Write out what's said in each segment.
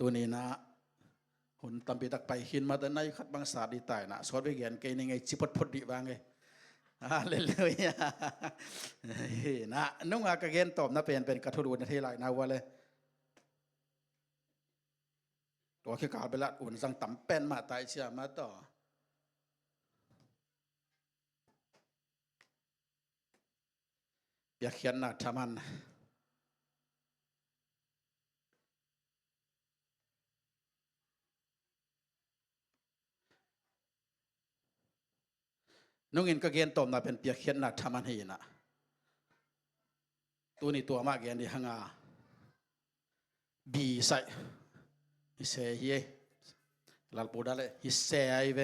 ตัวนี้นะหุ่นตำปีตักไปหินมาแต่ในขัดบางสาดีตายนะสอดไปเขียนเกยนี่ไงจิปดพดดีบางไงเลเลยนะนุ่งอากาเกนตอบนะเป็นกระทุรุนที่ไรนะว่าเลยตัวขี้กาไปละอุ่นสังต่ำเป็นมาตายเชื่อมาต่ออยากเขียนนะทำมันนุ่งอินก็เกณฑ์ตอมนะเป็นเปียกเขียนนะทำมันให้นะตัวนี้ตัวมากเกณฑ์ดีหางาบีใส่ฮิเซเยลาลปูดาเลยฮิเซไอเว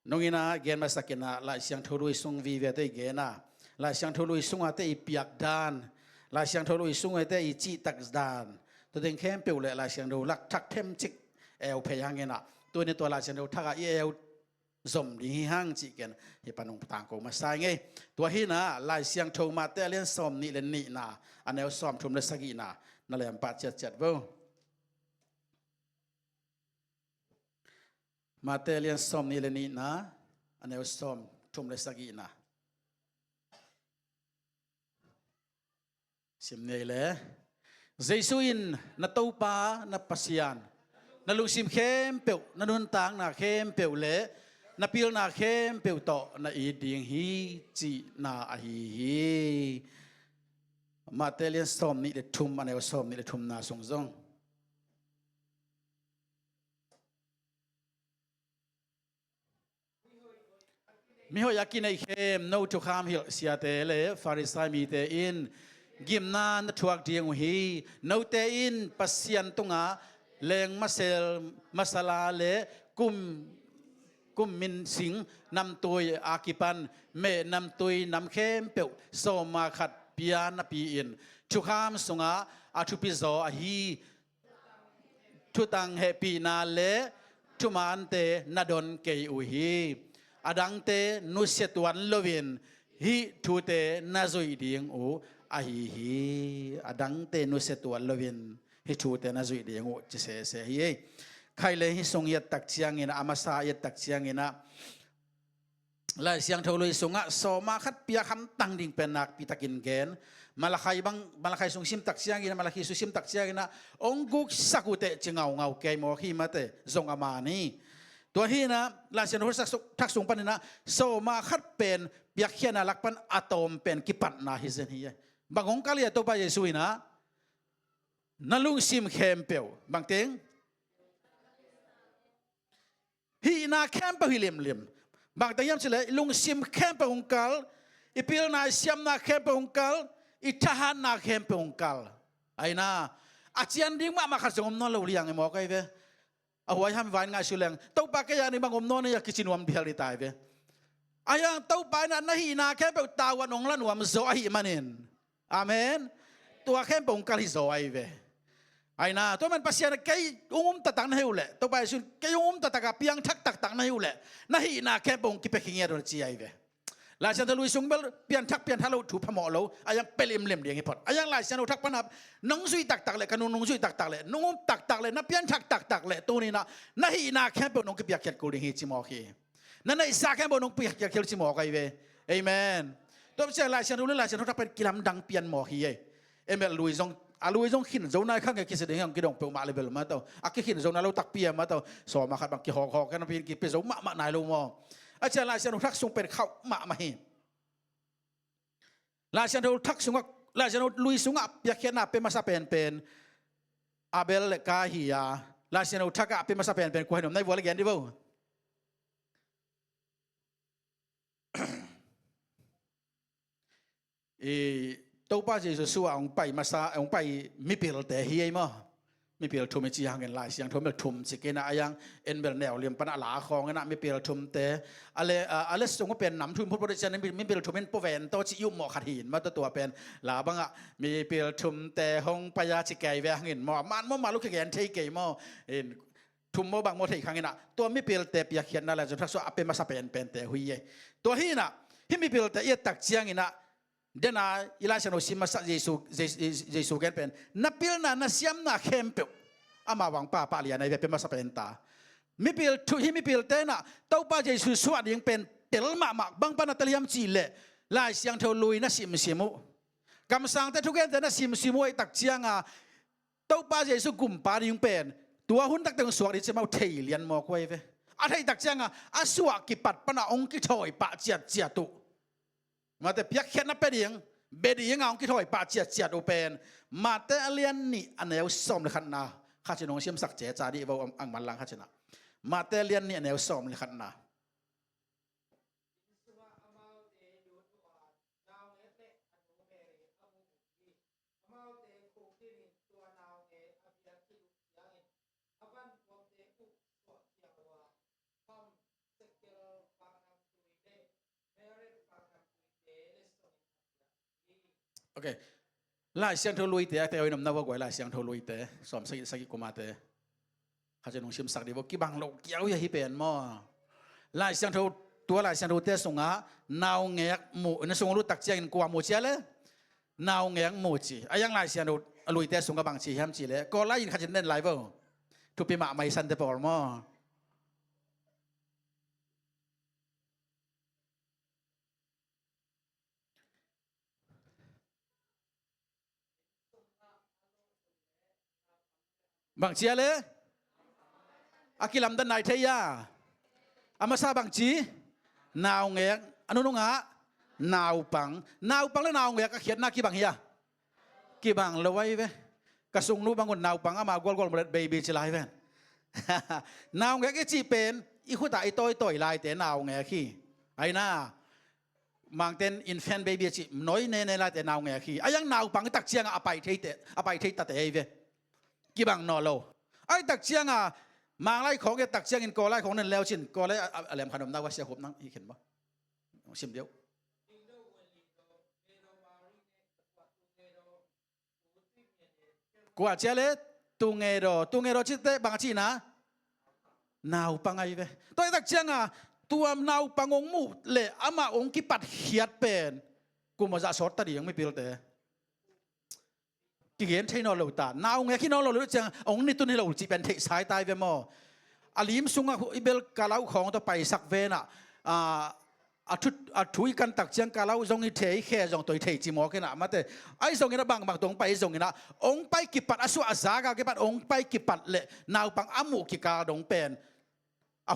นุ่งอินะเกณฑ์มาสักนะลายเสียงทุรุยสุงวีเวตเกณฑ์นะลายเสียงทุรุยสุงอาเตอีเปียกดานลายเสียงทุรุยสุงอาเตอีจีตักดานตัวเด็กเข้มเปียวเลยลายเสียงดูลักทักเทมจิกเอลเพยังเงินะตัวนี้ตัวลายเสียงดูทักเอลสมดีห้างจิกันเฮปนุงต่างกูมาใส่ไงตัวฮีนะลายเสียงโทมาเตเลียนสมนี่เลนนี่นะอันนี้สมทุมเลสกีนะนั่นแหละปัจเจ็ดเว้มาเตเลียนสมนี่เลนนี่นะอันนี้สมทุมเลสกีนะสิมเนยเลยเจสุอินนัตตูปานับปัสยานนัลุสิมเข้มเปียวนันุนต่างนักเข้มเปียวเลยนับพิลนักเข้มเปียวโตนัอีดิ่งฮีจีนาฮีมาเตเลียนสมนี่เดทุมอันนี้สมนี่เดทุมนาสงจงมิโหอยากกินไอเข้มโนทุกคำฮิลเสียเตเลฟาริสายมีเตอินกิมนานทวกเดียงฮีโนเตอินปัสยันตุงาเลงมาเซลมาสลาเลกุมมินสิงนำตุยอากิปันเมนำตุยนำเข้มเปียวโซมาขัดปียานปีอินทุกคำสุงาอาทุปิโซอาฮีทุตังเฮปีนาเลทุมานเตนาดอนเกยอุฮีอดังเตนุเสตวันลวินฮีทูเตนาซุยดีงอูอาฮีอดังเตนุเสตวันลวินฮิทูเตนาซุยดีงอูจะเสฮีใครเลยฮิทรงยัดตักเชียงอินะอามาสายัดตักเชียงอินะลายเสียงทะลุยสงะโซมาขัดเปียคำตั้งดิ่งเป็นนักปิตากินเกนมาลาใครบังมาลาใครทรงซิมตักเชียงอินะมาลาใครสุซิมตักเชียงอินะองกุกสักุเตจิงเอาเกยโมฮีมาเตทรงอามานีตัวที่นะลายเสียงทะลุทักสูงปันนะโซมาขัดเป็นเปียกเขียนลักปันอะตอมเป็นกิปัตนาฮิเซนฮีบางองค์กาลีตัวไปเยซูนะนั่นลุงซิมเข้มเปียวบางเต็งฮีนาเข้มเปียวฮิเลียมบางแต่ย้ำเฉลยลุงซิมเข้มเปียวองค์กาลอีพิลนาเซียมนาเข้มเปียวองค์กาลอีทหารนาเข้มเปียวองค์กาลไอ้น่าอาเจียนดิ้งมาขัดสงมนอนเราเลี้ยงไอ้หมอไก่เว้เอาไว้ทำวันงานสุเลงตัวปากแกยังในบางอมนอนเนี่ยกิจนวมเดียวได้ตายเว้อายังตัวปานั้นนะฮีนาเข้มเปียวตาวันองละนวมโซไอมันเองอาเมนตัวเข้มเปียวองค์กาลฮิโซไอเว้ไอ้น่าตัวมันปัสยานแกอุ้มตะตังให้อยู่แหละตัวไปสุดแกอุ้มตะตะกับเปียงทักตักตังให้อยู่แหละน่าฮีน่าแค่ปงกิเปกิเงียโดนจีไอเวลายฉันทะลุยสุงเบลเปลี่ยนทักเปลี่ยนทะลุถูกพมอเราอายังเปลิมเล่มเดียงให้พอดอายังลายฉันเอาทักปนับน้องซุยตักตักเลยกันน้องซุยตักตักเลยน้องอุ้มตักตักเลยน่าเปลี่ยนทักตักตักเลยตัวนี้น่าฮีน่าแค่ปงน้องกิเปียกเขียนกูดิฮิจิมอคีนั่นไอ้สาแค่ปงน้องเปียกเขียนจิมอคีเวเอเมนตัวเจ้าลายฉันรู้ลายฉันทักเป็นกิลำดังเปลี่ยนมอคีเอเมนลุยซงอาลุยจงขินโจนายข้างแกกิสเดียงกิดงเปลมาเลเบลมาเตออากิขินโจนาลูตักเปียมาเตอสอมาขัดบางกิหอกกันพินกิเปโจมะนายลูมออาจารย์ลายเชนุทักทรงเป็นเข้ามะมาหิลายเชนุทักทรงลายเชนุลุยสุงอับอยากเขียนนับเป็นมาซาเป็นอาเบลเลกาฮิยาลายเชนุทักอับเป็นมาซาเป็นกูเห็นในวัวเลกันดิบ่ตัวป้าจะสู้องไปมาซาองไปไม่เปลี่ยนแต่เฮียมั้งไม่เปลี่ยนทุ่มจีฮังเงินลายเสียงทุ่มแบบทุ่มสิเกน่ะยังเอ็นเบลแนวเลี้ยงปนหลาของนะไม่เปลี่ยนทุ่มแต่อะไรส่งก็เป็นน้ำทุ่มพุทธบริษัทไม่เปลี่ยนทุ่มเป็นโปรเวนตัวจิยุหมอขัดหินมาตัวเป็นหลาบังอ่ะมีเปลี่ยนทุ่มแต่ห้องปยาจิเกยแวงเงินหมอมันมาลูกแกนเทเกยมั้งเอ็น ทุมโมบังโมเทขังนะตัวไม่เปลี่ยนแต่เปียเขียนนั่นแหละจนทักษะเป็นมาสเปนเป็นแต่หุยตัวฮีน่ะที่ไม่เปลี่ยนแต่เอียตักเจียงนะเดน่าอิลาเชนโอซิมาสักเยซูกันเป็นนับเปลี่ยนน่ะเสียมน่ะเข้มเปล่าอามาวังป้าเลียนในเป็นมาสเปนตาไม่เปลี่ยนทุกที่ไม่เปลี่ยนแต่น่ะเต้าป้าเยซูสวัสดิ์ยังเป็นเตลมาบางปนัตเลียมจีเล่ลายเสียงเทลุยน่ะสิมุกำสังแต่ทุกอย่างแต่น่ะสิมุไอตักเจียงเต้าป้าเยซูกุมป้ายังเป็นตัวหุ่นตักตึงสวกดิจะมาเทเลียนมอกไว้เว้อะไรตักเจียงสวกกิปัดปนะองกิถอยปะเจียตุมาแต่เพียกเขียนนับเป็นยังเบดียังองกิถอยปะเจียตุเป็นมาแต่เลียนนี่อันเดียวสมเลยขันนาข้าจะน้องเชื่อมสักเจจาดีว่าอังมันลังข้าจะนะมาแต่เลียนนี่อันเดียวสมเลยขันนาโอเคลายเสียงทลุยเตะแต่เอาหนุ่มน่าว่าก๋วยลายเสียงทลุยเตะสอมสักกุมาเตะข้าจะน้องชิมสักดีว่ากี่บังโลกเกี่ยวอย่าฮิเป็นมั่วลายเสียงทตัวลายเสียงทเตะส่งนาวเงียกหมู่นั่นส่งรู้ตักเจียงกว่าหมู่เชียเลยนาวเงียกหมู่จีไอ้ยังลายเสียงทลุยเตะส่งกับบางจีแฮมจีเลยก็ไล่ยินข้าจะเน้นไลฟ์ว่าทุกปีมาไม่สันเตะปอลมั่วบางเชียเลยอากิลัมดันไนเทียอามาซาบางจีนาวเงียอนุนงะนาวปังและนาวเงียก็เขียนหน้ากี่บางเฮียกี่บางเลยไว้เว้กระสุนนู้บางคนนาวปังอามากวลเบบี้จะไล่เว้นาวเงียก็จีเป็นอีขุตาไอต่อยลายแต่นาวเงียขี้ไอ้น่าบางเต็นอินแฟนเบบี้จีน้อยเนลายแต่นาวเงียขี้ไอ้ยังนาวปังตักเชียงอไปเทตัดเอเว้กี่บางนอโลไอ้ตักเชียงมางไล่ของแกตักเชียงอินกอไล่ของนั่นแล้วชินกอไล่อะไรขนมน่าว่าเสียหบนั่งเห็นปะชิมเดียวกว่าเจเลตุงเอโรชิเตบางจีนะนาวปังไงเว้ตัวตักเชียงตัวนาวปังองมูเละอามาองกิปัดเขียดเป็นกูมาจะสอดตาดียังไม่เปลี่ยนเตะกี่เห็นใช่นอเราตานาวเงี้ยขี้นอเรารู้จังองนี่ตัวนี้เราจีเป็นเทสายตายเวมออาลิมซุงอิเบลกาลาวของตัวไปสักเวน่ะทุยกันตักเชียงกาลาวจงอิเทยแค่จงตัวเทยจีมอกันนะมาแต่ไอ้จงอินะบางตรงไปจงอินะองไปกิปัดอสุอาซากากิปัดองไปกิปัดเละนาวปังอามุกิกาดงเป็น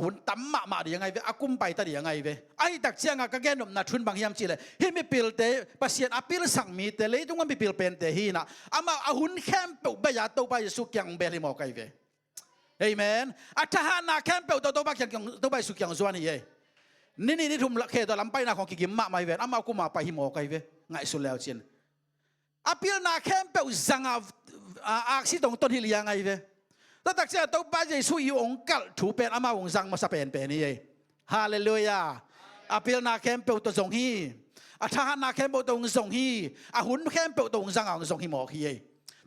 หุ่นตั้มมาดียังไงเวอากุมไปตาดียังไงเวไอ้ตักเชียงก็แกนมนัดชุนบางยามจีเลยฮิมิปิลเตปัสยานอปิลสังมีเตเลยต้องมิปิลเป็นเตฮีนะอามาหุ่นแคมเปลเบียตัวไปสุกยังเบลิมอกไอเวเอเมนอาทหารนาแคมเปลตัวไปยังตัวไปสุกยังส่วนนี้เอนี่ทุ่มละเคตัวลำไปนาของกิมมาไม่เวอามากุมาไปฮิมอกไอเวไงสุดแล้วจินอาปิลนาแคมเปลสังอาซิตรงต้นฮิลียังไงเวแต่ตักเสียตัวป้าจะสู้อยู่องค์กัลถูเป็นอามาองค์สังมาสเปนเป็นนี่เองฮาเลลูยาอาเปิลนาแคมเปิลตัวทรงฮีอาทหารนาแคมเปิลตัวทรงฮีอาหุ่นแคมเปิลตัวองค์สังองค์ทรงฮีหมอกฮีเอง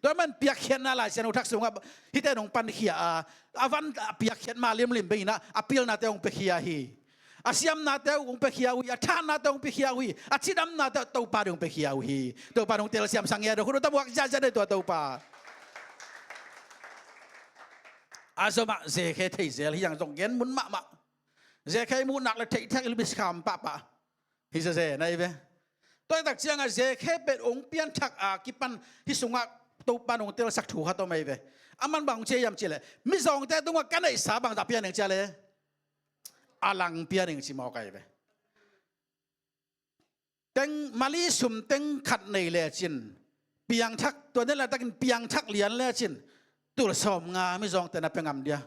ตัวมันเปียกเขียนอะไรเสียนุทักษะว่าฮิตแต่องค์ปันเขียอาวันเปียกเขียนมาเลี่ยมไปนะอาเปิลนาเตองไปเขียฮีอาเซียมนาเตองไปเขียวีอาทหารนาเตองไปเขียวีอาชิดำนาเตตัวป้าองไปเขียวีตัวป้าองเตลเซียมสังเกตดูคุณต้องบอกจะได้ตัวป้าอาสมาเจเคที่เจที่ยังจงเงินมุนมาเจเคมุนนักเลยที่ที่ลิบิสคามปะฮิเซนายเว้ตัวตักเชียงเจเคเป็นองค์เปียนทักกิปันฮิสุงะตัวปานองเตลสักถูกตัวไม่เว้อามันบางเชียมเจเลยมิจงแต่ตัวกันไอ้สาบางตาเปียนหนึ่งเจเลยอาลังเปียนหนึ่งชิมเอาไกเว้เต็งมาลีสุมเต็งขัดในเลจินเปียงทักตัวนี้แหละตะกินเปียงทักเหรียญเลจินตัวสมงาไม่จงแต่นับเป็นงามเดีย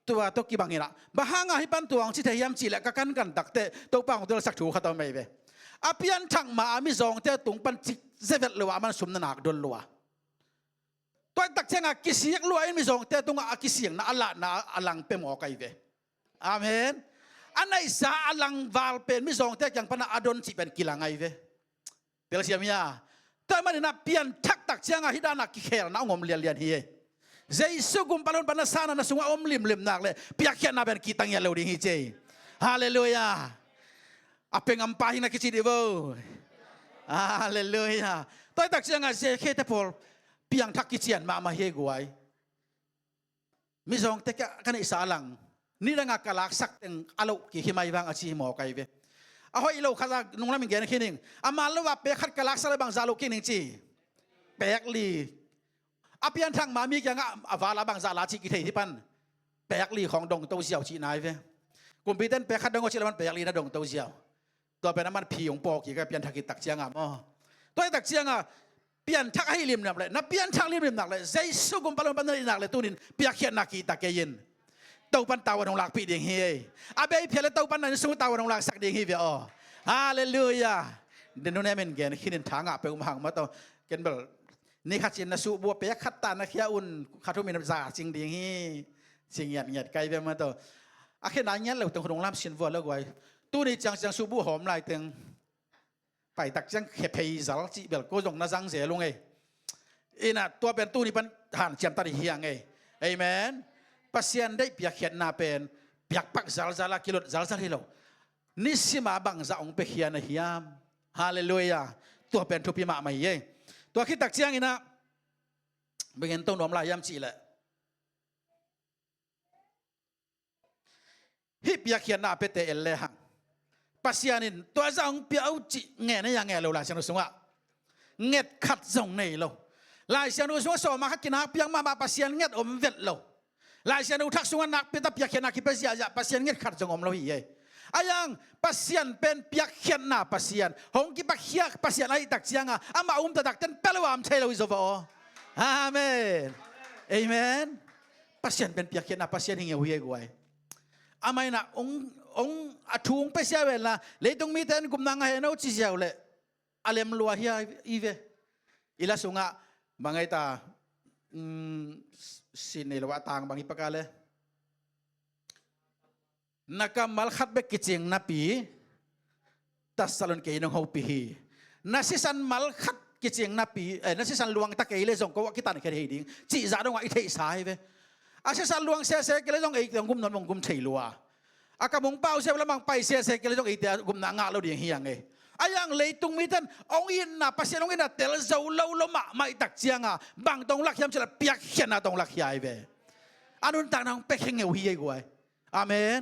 ตัวตัวกี่บางอย่างละบ้างให้ปันตัวของที่เทียมจีแหละก็กันตักเตะตัวปังตัวสักถูกขัดตัวไม่เว้อาเปียนทังมาไม่จงแต่ตุงปันจิเซเวตลัวมันสมนักโดนลัวตัวตักเชงอากิเสียงลัวไม่จงแต่ตุงอากิเสียงน่าอัลละน่าอัลลังเป็นหมอไก่เว้อาเมนอันไหนสาอัลลังวาลเป็นไม่จงแต่ยังปันอาดอนจิเป็นกิลังไงเว้เตลเซียมียแต่มันน่ะเปลี่ยนทักตักเชียงฮิดานักกิเคลน่ะงมเลียนเฮีย Jesu gum palon panasana na sunga lim nak le piakyan na ben kitang ya lo ding hije haleluya apeng ampahin na kichi devo haleluya toy tak siang je khete pol piang thak kichian ma he guai mi jong te kan isalang ni nga kalak sak teng alo ki himai bang achi mo kai ve a hoi lo khala nung lam gen khining amal lo wa pe khat kalak sala bang zalo kining chi pek li apian thang ma mi kyang avala bang zala chi ki thei ti pan pek li khong dong to xiao chi nai ve kum pi ten pek khat dong chi la man pek li na dong to xiao to pe na man phi ong po ki ka pian thak ki tak chiang mo toy tak chiang pian thak hai lim nam le na pian thak lim nak le Jesu gum palon pan nak le tunin piak khian nak ki tak ke yin tau pan taw dong lak pi ding hi abe phele tau pan na su taw dong lak sak ding hi ve o haleluya den no ne men gen khinin thanga pe um hang ma to ken belนี่ขัดจินนะสูบัวเปียขัดตานะเขียอุ่นขัดทุมินจ่าจริงดีฮีจริงหยัดไกลไปมาตัวอาแค่นั้นเราต้องคงล้ำสินวัวแล้วไว้ตู้นี้จังสูบัวหอมลายเต็งไปตักจังเขยเพย์จัลจีเบลก็จงน่าจังเสียลงไงอีน่ะตัวเป็นตู้นี้เป็นหันเจียมตาดิเฮียงไงเอเมนปัสยันได้เปียกเขียนนาเป็นเปียกปักจัลจัลกิโลจัลจัลฮิโลนิสิมาบังจะองเปียกเขียนเฮียมฮาเลลูยาตัวเป็นทุพิมาไม่เย่ตัวคิดตักเชียงอีนะเบิ่งต้นหอมลายยำจีแหละฮิปยาเขียนหน้าเปเตเอลเลยฮะปัสยานินตัวจะองเปียเอาจีเงี้ยนี่ยังไงเราลายเสียงรู้สึกว่าเงียดขัดส่งในเราลายเสียงรู้สึกว่าสมาขัดกินนักเปียงมาปัสยานเงียดอมเวทเราลายเสียงรู้ทักษะนักเป็นตะเปียเขียนนักคิดปัสยาปัสยานเงียดขัดส่งอมเราอีเย่อายังปัสยันเป็นเปียกเขียนหน้าปัสยันหงกิปักเขียปัสยันไอ้ตักเชียงอามาตะตักเต้นเปลวามเทลวิโซฟออาเมนเอเมนปัสยันเป็นเปียกเขียนหน้าปัสยันหิ้งเหี่ยวกวยอาไม่นะองอาทุงไปเสียเวลาเลยต้องมีแต่กุมนางเฮนเอาจีเสียวเลยอาเลมลัวเฮียอีเวอีลาสุงะบางไงตาสินในละวะต่างบางอีปากาเลยนักมัลขัดเบกิจิงนับปีตัสลอนเกยนงเฮาปีนัสิสันมัลขัดกิจิงนับปีนัสิสันลวงตะเกยเลยส่งก็ว่ากิตันแค่เฮดิงจีจ่าดงว่าอิเทสายเวอาสิสันลวงเสียเกเลยส่งไอ้ตงกุมนนมงกุมเทลัวอากามุงเป้าเสียแล้วมังไปเสียเกเลยส่งไอ้เตกุมนางาเราเดียงเฮียงไงอายังเลยตุงมีท่านองอินนะปัสยานองอินนะเตลเจ้าเล่าลมะไม่ตักเจียงบางตรงลักยามจะเปียกเขียนนะตรงลักยายเวอันนั้นต่างนางเป็กเฮงเหี่ยวกวยอาเมน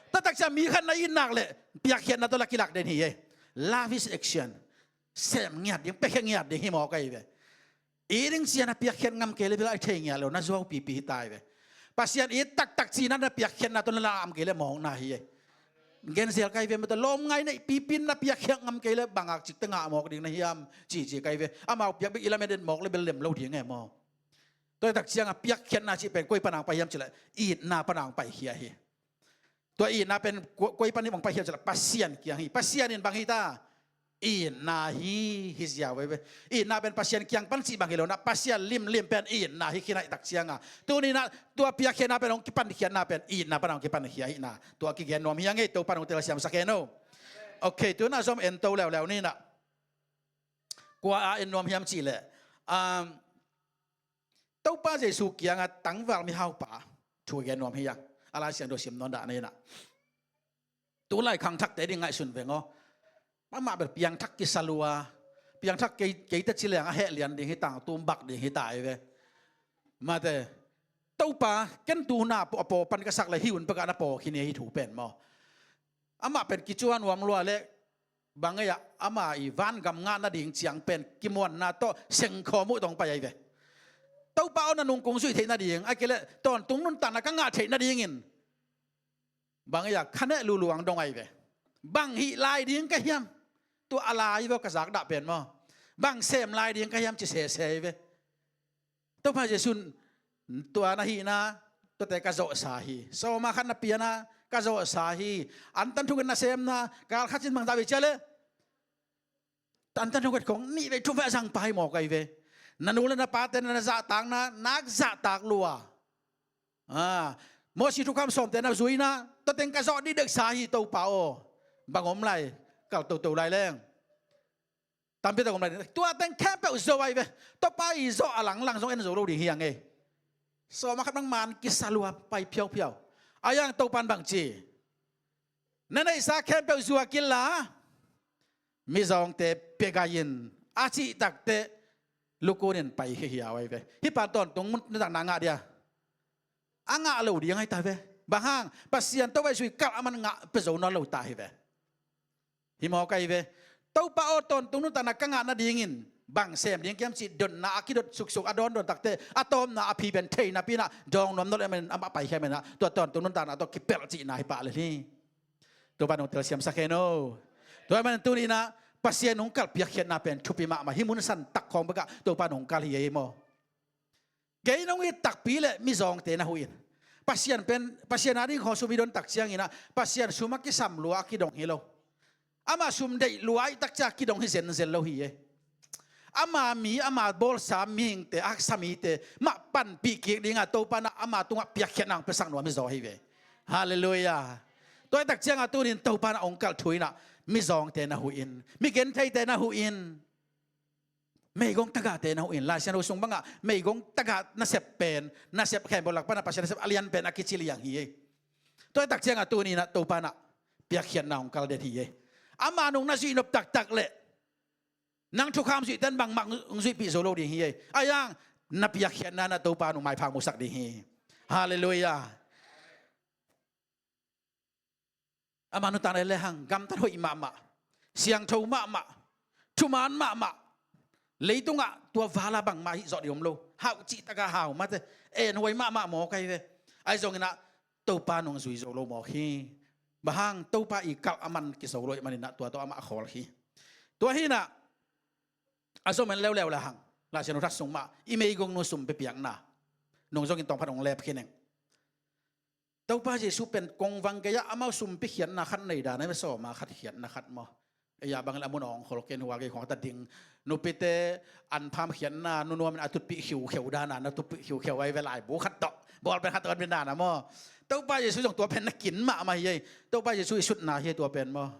แต่ตักจะมีขันในอินนักเลยเปียกเขียนนะตัวลักกิลักเดนฮีลาวิสแอคชั่นเสียงเงียบยังเป็กเงียบเดนฮีมอกไอเวอีดึงเสียนะเปียกเขียนงำเกลือเวลาเทียงเงี้ยแล้วน่าจะเอาปีตายเวปัสยานอีตักจีนั้นนะเปียกเขียนนะตัวละอำเกลือมองหน้าฮีเงินเสียไกเวมันตัวลมไงในปีปินนะเปียกเขียนงำเกลือบางอักจิตตั้งหมอกดิ่งนะฮียามจีไกเวอามาเปียกไปอิลาเมเดนหมอกเลยเป็นเหลี่ยมเล่าเถียงไงมอตัวตักเสียงเปียกเขียนนะจีเป็นกล้วยปนางไปยามจิละอีดนาปนางไปเฮียฮีตัวอีน่าเป็นกวยปันนี่บางไปเหี่ยวจะปัสเซียนเกียงฮีปัสเซียนนี่บางฮีตาอีน่าฮีฮิสยาวไว้อีน่าเป็นปัสเซียนเกียงปันสีบางฮีโลนะปัสเซียนลิมเป็นอีน่าฮีขี้น่าตักเชียงตัวนี้นะตัวเปียกเขียนน่าเป็นองค์กิปันเขียนน่าเป็นอีน่าเป็นองค์กิปันเขียนน่ะตัวกิเกียนนวมเฮียงไงตัวปันองค์เตลเซียมสักแค่โน่โอเคตัวน่าชมเอ็นโตแล้วนี่นะกว่าเอ็นนวมเฮียมจีเลยตัวป้าเจสุเกียงตั้งวางมีเฮาป่าช่วยเกียนนวมเฮียงอะไรเสียงโดยเสียมนอนด่านี่นะตัวไล่ขังทักแต่ได้ง่ายสุดเองอ๋อมาแบบเปียงทักกิสลัวเปียงทักเกยตัดชิเลงเฮเลียนดิ่งให้ต่างตูมบักดิ่งให้ตายเว้มาแต่ตัวป่าเกันตูน่าปอปันกษักเลยหิวนประกาศปอขี้เนยถูเป็นมั้งอามาเป็นกิจวัตรวมรัวเละบางอย่างอามาอีวันกำงานน่าดิ่งเสียงเป็นกิมวนน่าโตเสียงคอมุตรงไปไอ้เว้ตัวป่าเอาหนุ่งกงสุยเทน่าดิ่งไอ้เกล้ตอนตุงนุ่นตันน่ะก็งาเทน่าดิ่งอินบางอย่างคะแนนลุลวงดงไอเวบางหิลายดิ้งก็ยำตัวอะไรวะกระซักดับเป็นมั้งบางเสมลายดิ้งก็ยำจะเสียเวตัวพระเยซูตัวนาฮีนะตัวแต่กระโจสาฮีสมาขันนับเปียนะกระโจสาฮีอันตันทุกันนาเสมนะการขัดจินบางตาวิจารณ์อันตันทุกันของนี่ไปทุกแฝงไปหมอกไอเวนันนูเลนปาเตนนันจะต่างนะนักจะตากลัวโมชิทุกคำสมแต่นับซุยนะตัวเต็งกระสอบนี่เด็กสาฮีตัวเปล่าบางอมไรเก่าตัวไรแรงตามพี่ตัวอมไรตัวเต็งแค่เปล่าโซ่ไว้เว้ตัวไปโซ่หลังโซ่เอ็นโซ่เราดีเฮียงไง so makat mang man kisalua pai piau ayang to pan bang chi nanai sa kem pe zua killa mi zong te pegayin achi tak te lukonen pai hiya wai ve hi pa ton tong mun nang nanga dia anga lo dia ngai ta ve bahang pasian to wai sui kal aman nga pe zo no lo ta hi ve hi mo kai ve to pa o ton tung nu ta na ka nga na dingin bang sem ding kem chi don na akidot suk adon don takte atom na api ben thei na pina dong nom no men ama pai khai mena to ton tung nu ta na to kipel chi na hi pa le ni to ba no tel siam sakeno to man tu ni na pasien nong kal piak khiat na pen thupi ma himun san tak khong baka to pa nong kal hi mo ge nong i tak pi le mi zong te na huin pasien ari kho su mi don tak chiang ina pasien suma ki sam lua ki dong hi lo ama sum dei luai tak cha ki dong hi zen lo hi ama mi ama bol sam ming te ak sami te ma pan pi ki dinga to pa na ama tunga piak khiat nang pesang no mi zo hi ve hallelujah to tak chiang a tu nin to pa na ong kal thui na mi zong te na huin mi gen thai te na huin mei gong taga te na huin la sian usung banga mei gong taga na sep pen na sep khem bolak pa na pasien sep alian pen akichili yang hi to tak chiang a tu ni na to pa na piak khian na ong kal de hi ama nong na si nop tak le nang thu kham si tan bang mak ung si pi solo di hi ayang na piak khian na to pa nong mai phang musak di hi hallelujah amanu tan le hang gam tan hoi ma siang thau ma thuman ma leitunga tua vala bang ma hi zo diom lo hau chi taga hau ma te en hoi ma mo kai ve ai zong ina to pa nong zui zo lo mo hi bahang to pa i kal aman ki so lo manina tua to ama khol hi tua hi na aso men lew la hang la senu rat sung ma i mei gong no sum pe piang na nong zong in tong phanong lep khineng to pa jesu pen kong wang kaya ama sum pi khian na khat nei da na me so ma khat khian na khat mo ya bang la mun ong khol ken wa ge khong ta ding no pite an pham khian na nu no men atut pi khiu kheu da na tu pi khiu kheu wai ve lai bo khat to bol pen khat ton ben da na mo to pa jesu jong to pen na kin ma ye to pa jesu sut na he to pen mo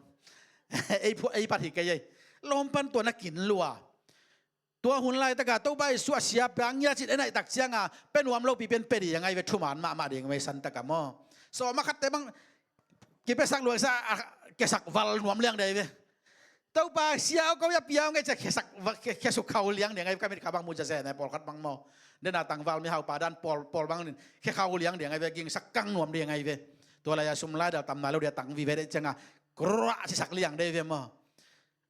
ei pa thi ke ye lom pan to na kin luaตัวหุ่นลายตะกาตัวใบสวดเสียบางยาจิตไอ้ไหนตักเชียงอ่ะเป็นวามโลปีเป็นเป็ดยังไงเวทุมานมาเดียงไว้สันตะกามอสอมาคัดแต่บังกิไปสักหลวงซะแกสักวัลรวมเลี้ยงได้เว้ตัวใบเสียก็ยับยาวไงจะแกสักแกสุขเขาเลี้ยงเนี่ยไงก็ไม่ขับบังมูจะแซ่ในปอลคัดบังมอเดินหน้าต่างวัลมีเฮาป่าด้านปอลบังนี่แค่เขาเลี้ยงเดียงไงเวกิงสักกังรวมเดียงไงเวตัวอะไรสุมลายเดาตำนาเราเดียต่างวิเวได้จังอ่ะกระสิสักเลี้ยงได้เวมอ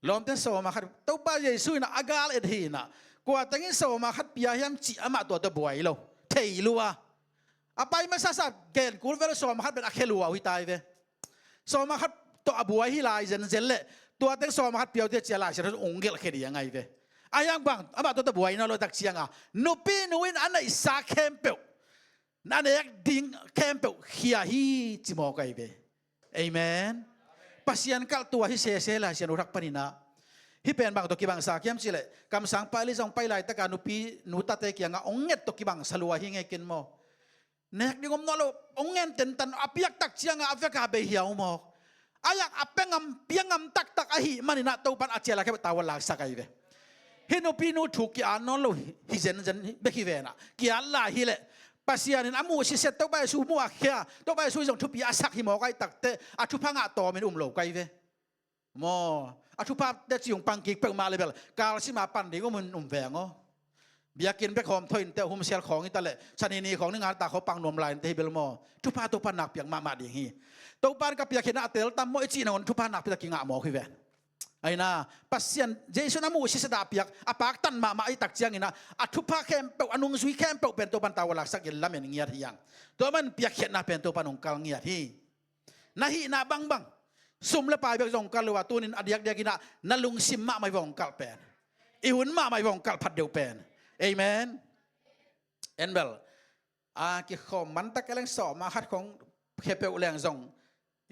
ลมเต้นสอมาคัดตัวใบเยซูน่ะอากาลเอ็ดฮีน่ะกว่าตั้งแต่สมัครพิจารณาจีอามาตัวบวยloเทยลัวอาไปมาซาซาเกณฑ์กูเวลสมัครเป็นอาเคลัววิตายเวสมัครตัวบวยฮิลายเซนเล่ตัวตั้งสมัครพิจารณาเจลาเสร็จองเกลเคดียังไงเวอายังบังอามาตัวบวยนั่นเราตักเชียงอ่ะนุปีนุวินอันไหนสาเข้มเปลนั่นเองดิ้งเข้มเปลเฮียฮีจิโมกไอเวเอเมนปัสยันกัลตัวฮิเซเซลาเสียนุรักปนินาฮิเป็นบางตัวกีบังสาเกียมสิเลยคำสั่งไปลิซองไปไล่ตะการนุปีนุตัดเตกียงองเงตตัวกีบังสลัวหิงไงกินโมเน็กดิงมนอลองเงนเต็นตันอภิยักตักเชียงอภิยักเบียโมอายักอภิงำเพียงำตักอหิมันน่ะตัวปันอาเจลาแค่ตาวลาสักไอเวฮินุปีนุถูกกีอันนอลฮิเซนเบกิเวนะกีอันลาฮิเลปัสยานินอามูสิเซตตัวไปสู่มัวเขียตัวไปสู่จงทุบยาสักหิมอไกตักเตอาทุพังอาโตมันโลไกเวโมอาทุภาพได้จิงปังกิกเปิงมาเลยเบลกาลสิมาปันดีก็มันแหวงอ๋อเบียกินไปขอมถอยแต่หุ่มเสียของนี่ตะเละชนีนีของนึงานตาเขาปังนวมลายเทเบลโมทุภาพตัวปันหนักเปียงมาดีฮีตัวปันกับเปียกินอาเตลตามโมอิจีนนทุภาพหนักเปียกิงะหมอคือแหวนไอ้น่ะปัสยันเจสุนามูสิสดาเปียกอาปากตันมาไอ้ตักเจียงนี่นะอาทุภาพเข้มเปอนุงซุยเข้มเปเป็นตัวปันตาวลักสักยินละเมนเงียที่ยังตัวมันเปียกเขียนน่ะเป็นตัวปันองกลเงียที่นาฮีน่ะบังซุ่มละปลายเบิกจงกันเลยว่าตัวนี้อดียกเดียกินะนั่ลุงซิมมาไม่วงกัลเป็นอีหุ่นมาไม่วงกัลพัดเดียวเป็นเอเมนเอ็นเบลกิขอมันตะกะเลงสอมาฮัดของเคเปลแรงจง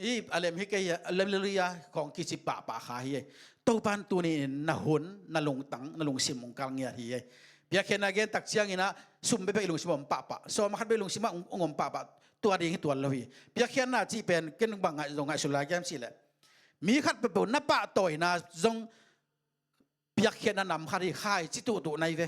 อีอะไรมิกยเลมเลียของกิจิปะขาเฮตัวปันตัวนี้นั่หุ่นนั่ลุงตังนั่ลุงซิมวงกัลเงียทีเฮเบียเคนอาเกนตักเชียงนี่นะซุ่มไปลุงซิมปะสอมาฮัดไปลุงซิมองมปะตัวดีตัวละวีเบียเคนน่ะจีเป็นกินบังไงจงไงสุลาแกมสิแหละมีขัดไปปุ่นนับปะต่อยนะจงเปียกเขียนนำขัดที่ค่ายจิตุตุในเว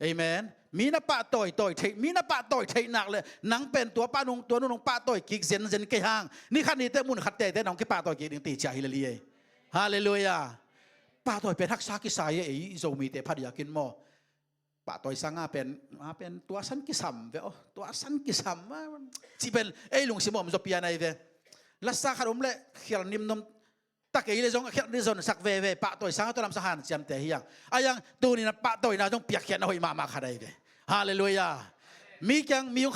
เอเมนมีนะปะต่อยเทมีนะปะต่อยเทหนักเลยหนังเป็นตัวป้านงตัวนุ่งปะต่อยกิกเซนเกยหางนี่คันนี้แต่มุนขัดแต่น้องที่ปะต่อยกิกตีใจเลยเลยฮาเลลูยาปะต่อยเป็นทักษะกิสายโซมีแต่พัดอยากกินหม้อปะต่อยสังอาเป็นตัวสันกิสัมเวอตัวสันกิสัมจีเป็นลุงสิมอมจบปีอะไรเวลักษณะขนมเละเขียนนิ่มนมตะเกียเลยจงเขียนดิซอนสักเวปะต่อยสังตัวลำสหันจำแต่เฮียงอายังตัวนี้นะปะต่อยนะจงเปียกเขียนหอยมาขัดได้เวฮาเลลูยามี